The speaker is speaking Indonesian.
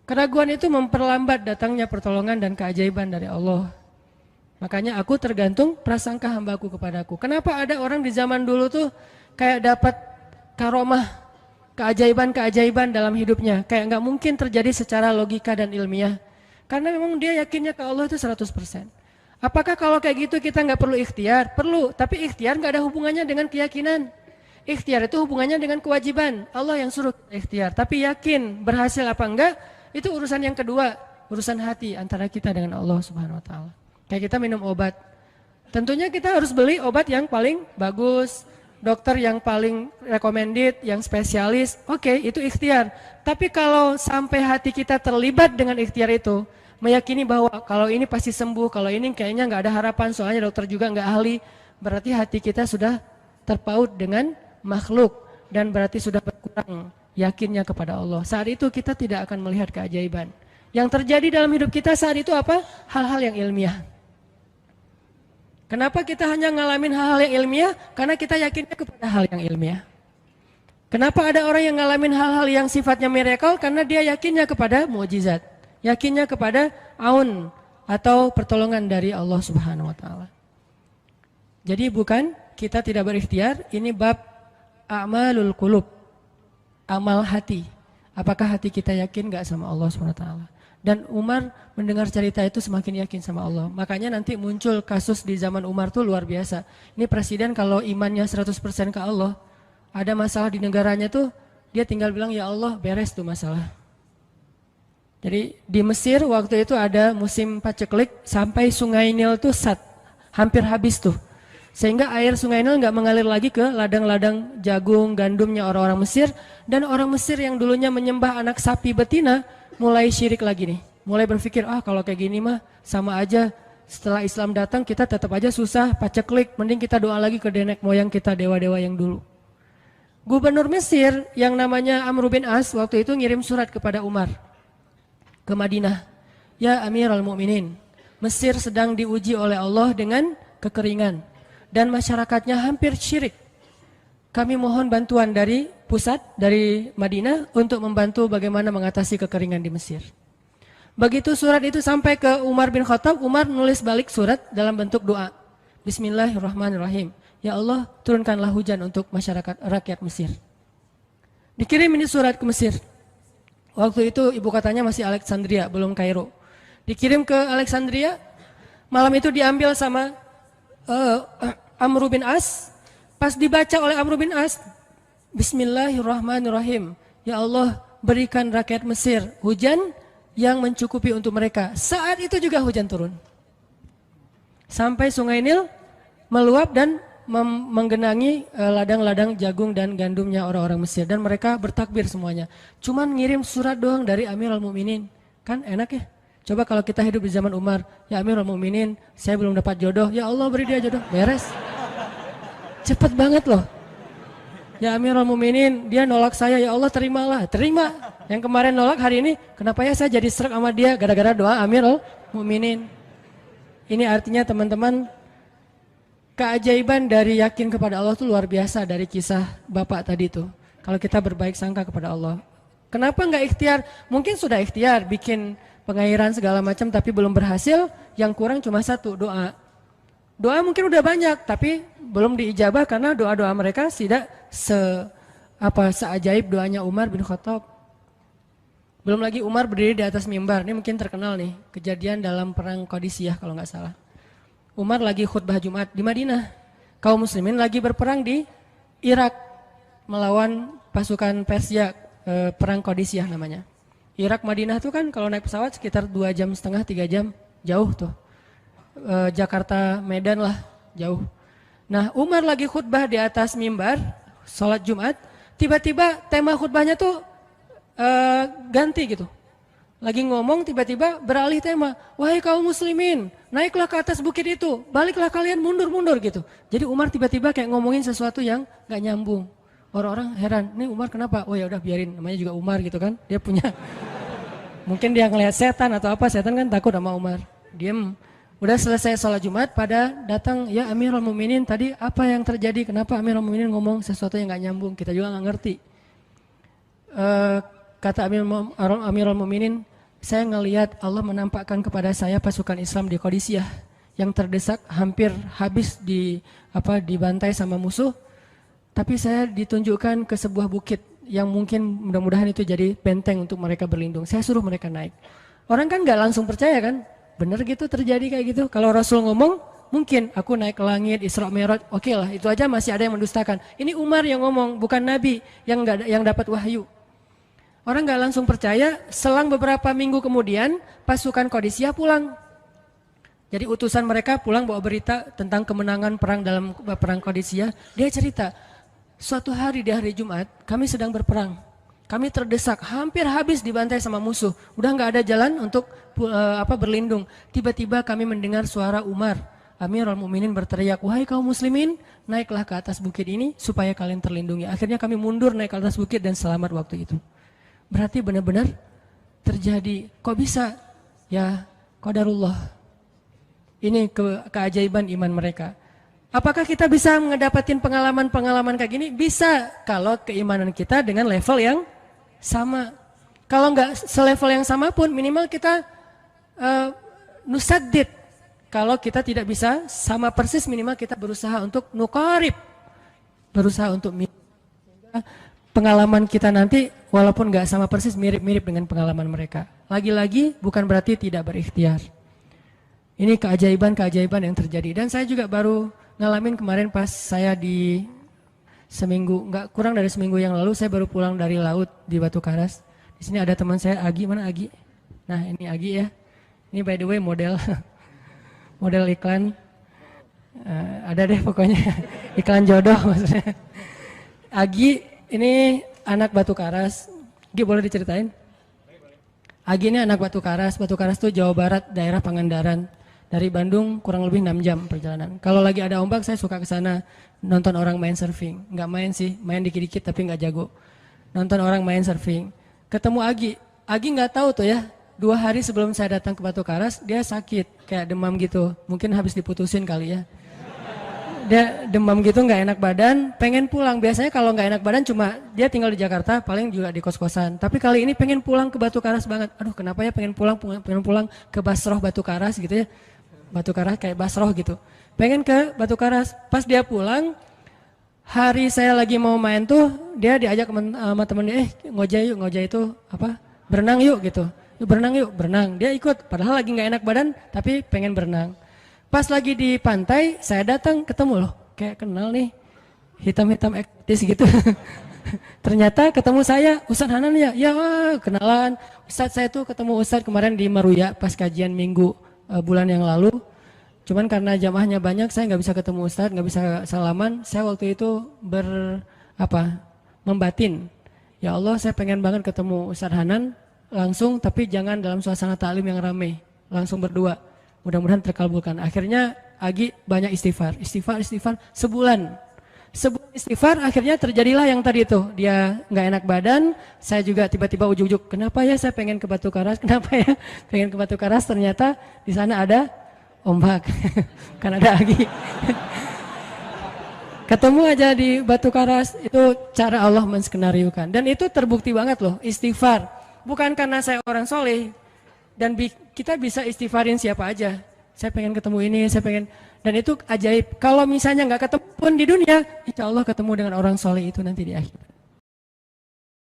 Keraguan itu memperlambat datangnya pertolongan dan keajaiban dari Allah. Makanya aku tergantung prasangka hambaku kepadaku. Kenapa ada orang di zaman dulu tuh kayak dapat karomah, keajaiban-keajaiban dalam hidupnya. Kayak nggak mungkin terjadi secara logika dan ilmiah. Karena memang dia yakinnya ke Allah itu 100%. Apakah kalau kayak gitu kita nggak perlu ikhtiar? Perlu, tapi ikhtiar nggak ada hubungannya dengan keyakinan. Ikhtiar itu hubungannya dengan kewajiban. Allah yang suruh ikhtiar, tapi yakin berhasil apa enggak, itu urusan yang kedua, urusan hati antara kita dengan Allah Subhanahu wa taala. Kayak kita minum obat. Tentunya kita harus beli obat yang paling bagus, dokter yang paling recommended, yang spesialis. Oke, itu ikhtiar. Tapi kalau sampai hati kita terlibat dengan ikhtiar itu, meyakini bahwa kalau ini pasti sembuh, kalau ini kayaknya nggak ada harapan, soalnya dokter juga nggak ahli, berarti hati kita sudah terpaut dengan makhluk dan berarti sudah berkurang yakinnya kepada Allah. Saat itu kita tidak akan melihat keajaiban. Yang terjadi dalam hidup kita saat itu apa? Hal-hal yang ilmiah. Kenapa kita hanya ngalamin hal-hal yang ilmiah? Karena kita yakinnya kepada hal yang ilmiah. Kenapa ada orang yang ngalamin hal-hal yang sifatnya miracle? Karena dia yakinnya kepada mukjizat. Yakinnya kepada aun atau pertolongan dari Allah Subhanahu wa taala. Jadi bukan kita tidak berikhtiar, ini bab a'malul qulub. Amal hati. Apakah hati kita yakin enggak sama Allah Subhanahu wa taala? Dan Umar mendengar cerita itu semakin yakin sama Allah. Makanya nanti muncul kasus di zaman Umar tuh luar biasa. Ini presiden kalau imannya 100% ke Allah, ada masalah di negaranya tuh dia tinggal bilang ya Allah beres tuh masalah. Jadi di Mesir waktu itu ada musim paceklik sampai sungai Nil tuh hampir habis tuh. Sehingga air sungai Nil nggak mengalir lagi ke ladang-ladang jagung, gandumnya orang-orang Mesir. Dan orang Mesir yang dulunya menyembah anak sapi betina mulai syirik lagi nih. Mulai berpikir kalau kayak gini mah sama aja setelah Islam datang kita tetap aja susah, paceklik. Mending kita doa lagi ke nenek moyang kita, dewa-dewa yang dulu. Gubernur Mesir yang namanya Amr bin As waktu itu ngirim surat kepada Umar ke Madinah. Ya Amirul Mukminin, Mesir sedang diuji oleh Allah dengan kekeringan dan masyarakatnya hampir syirik. Kami mohon bantuan dari pusat, dari Madinah untuk membantu bagaimana mengatasi kekeringan di Mesir. Begitu surat itu sampai ke Umar bin Khattab, Umar nulis balik surat dalam bentuk doa. Bismillahirrahmanirrahim. Ya Allah, turunkanlah hujan untuk masyarakat rakyat Mesir. Dikirim ini surat ke Mesir. Waktu itu ibu kotanya masih Alexandria, belum Kairo. Dikirim ke Alexandria, malam itu diambil sama Amr bin As. Pas dibaca oleh Amr bin As, Bismillahirrahmanirrahim. Ya Allah, berikan rakyat Mesir hujan yang mencukupi untuk mereka. Saat itu juga hujan turun. Sampai sungai Nil meluap dan menggenangi ladang-ladang jagung dan gandumnya orang-orang Mesir. Dan mereka bertakbir semuanya. Cuman ngirim surat doang dari Amirul Mukminin. Kan enak ya? Coba kalau kita hidup di zaman Umar. Ya Amirul Mukminin, saya belum dapat jodoh. Ya Allah beri dia jodoh. Beres. Cepet banget loh. Ya Amirul Mukminin, dia nolak saya. Ya Allah terimalah. Terima. Yang kemarin nolak hari ini, kenapa ya saya jadi serak sama dia? Gara-gara doa Amirul Mukminin. Ini artinya teman-teman, keajaiban dari yakin kepada Allah itu luar biasa dari kisah Bapak tadi itu. Kalau kita berbaik sangka kepada Allah. Kenapa nggak ikhtiar? Mungkin sudah ikhtiar, bikin pengairan segala macam tapi belum berhasil. Yang kurang cuma satu, doa. Doa mungkin udah banyak tapi belum diijabah karena doa-doa mereka tidak seajaib doanya Umar bin Khattab. Belum lagi Umar berdiri di atas mimbar. Ini mungkin terkenal nih, kejadian dalam perang Qadisiyah kalau nggak salah. Umar lagi khutbah Jumat di Madinah. Kaum muslimin lagi berperang di Irak melawan pasukan Persia, perang Qadisiyah namanya. Irak Madinah itu kan kalau naik pesawat sekitar 2,5 jam, 3 jam, jauh tuh. Jakarta Medan lah, jauh. Nah, Umar lagi khutbah di atas mimbar, sholat Jumat, tiba-tiba tema khutbahnya tuh ganti gitu. Lagi ngomong tiba-tiba beralih tema. Wahai kaum muslimin, naiklah ke atas bukit itu, baliklah kalian mundur-mundur gitu. Jadi Umar tiba-tiba kayak ngomongin sesuatu yang gak nyambung. Orang-orang heran, ini Umar kenapa? Oh ya udah biarin, namanya juga Umar gitu kan. Dia punya, mungkin dia ngelihat setan atau apa, setan kan takut sama Umar. Diem. Udah selesai sholat Jumat, pada datang, ya Amirul Mukminin tadi apa yang terjadi? Kenapa Amirul Mukminin ngomong sesuatu yang gak nyambung? Kita juga gak ngerti. Kata Amirul Mukminin, saya ngelihat Allah menampakkan kepada saya pasukan Islam di Qadisiyah yang terdesak hampir habis dibantai sama musuh, tapi saya ditunjukkan ke sebuah bukit yang mungkin mudah-mudahan itu jadi benteng untuk mereka berlindung. Saya suruh mereka naik. Orang kan nggak langsung percaya kan, bener gitu terjadi kayak gitu. Kalau Rasul ngomong, mungkin aku naik ke langit, Isra Mi'raj, oke lah, itu aja masih ada yang mendustakan. Ini Umar yang ngomong, bukan Nabi yang dapat wahyu. Orang nggak langsung percaya. Selang beberapa minggu kemudian pasukan Qadisiyah pulang. Jadi utusan mereka pulang bawa berita tentang kemenangan perang dalam perang Qadisiyah. Dia cerita, suatu hari di hari Jumat kami sedang berperang. Kami terdesak, hampir habis dibantai sama musuh. Udah nggak ada jalan untuk berlindung. Tiba-tiba kami mendengar suara Umar, Amirul Mukminin berteriak, wahai kaum muslimin, naiklah ke atas bukit ini supaya kalian terlindungi. Akhirnya kami mundur naik ke atas bukit dan selamat waktu itu. Berarti benar-benar terjadi. Kok bisa? Ya, qadarullah. Ini keajaiban iman mereka. Apakah kita bisa mendapatkan pengalaman-pengalaman kayak gini? Bisa, kalau keimanan kita dengan level yang sama. Kalau nggak selevel yang sama pun, minimal kita nusaddid. Kalau kita tidak bisa sama persis, minimal kita berusaha untuk nuqarib. Berusaha untuk pengalaman kita nanti walaupun nggak sama persis, mirip-mirip dengan pengalaman mereka. Lagi-lagi bukan berarti tidak berikhtiar. Ini keajaiban-keajaiban yang terjadi. Dan saya juga baru ngalamin kemarin pas saya di seminggu, nggak kurang dari seminggu yang lalu, saya baru pulang dari laut di Batu Karas. Di sini ada teman saya, Agi. Mana Agi? Nah, ini Agi ya. Ini by the way model iklan. Ada deh pokoknya iklan jodoh maksudnya. Agi ini anak Batu Karas. Agi boleh diceritain? Agi ini anak Batu Karas. Batu Karas itu Jawa Barat, daerah Pangandaran. Dari Bandung kurang lebih 6 jam perjalanan. Kalau lagi ada ombak saya suka ke sana nonton orang main surfing. Nggak main sih, main dikit-dikit tapi nggak jago. Nonton orang main surfing. Ketemu Agi. Agi nggak tahu tuh ya. 2 hari sebelum saya datang ke Batu Karas dia sakit kayak demam gitu. Mungkin habis diputusin kali ya. Dia demam gitu, nggak enak badan, pengen pulang. Biasanya kalau nggak enak badan cuma dia tinggal di Jakarta, paling juga di kos-kosan. Tapi kali ini pengen pulang ke Batu Karas banget. Aduh, kenapa ya pengen pulang ke Basroh Batu Karas gitu ya. Batu Karas kayak Basroh gitu. Pengen ke Batu Karas. Pas dia pulang, hari saya lagi mau main tuh, dia diajak sama temennya, ngojek itu berenang yuk gitu. Yuk berenang. Dia ikut, padahal lagi nggak enak badan, tapi pengen berenang. Pas lagi di pantai, saya datang ketemu loh, kayak kenal nih, hitam-hitam ektis gitu. Ternyata ketemu saya, Ustadz Hanan ya, kenalan. Ustadz saya tuh ketemu Ustadz kemarin di Meruya pas kajian minggu bulan yang lalu. Cuman karena jamaahnya banyak, saya nggak bisa ketemu Ustadz, nggak bisa salaman. Saya waktu itu membatin. Ya Allah, saya pengen banget ketemu Ustadz Hanan langsung, tapi jangan dalam suasana ta'lim yang ramai, langsung berdua. Mudah-mudahan terkabulkan. Akhirnya Agi banyak istighfar sebulan istighfar, akhirnya terjadilah yang tadi itu. Dia nggak enak badan, saya juga tiba-tiba ujuk-ujuk, kenapa ya saya pengen ke Batu Karas, ternyata di sana ada ombak, kan ada Agi. Ketemu aja di Batu Karas, itu cara Allah menskenariokan. Dan itu terbukti banget loh, istighfar. Bukan karena saya orang soleh, dan kita bisa istighfarin siapa aja. Saya pengen ketemu ini, dan itu ajaib. Kalau misalnya nggak ketemu pun di dunia, insya Allah ketemu dengan orang soleh itu nanti di akhir.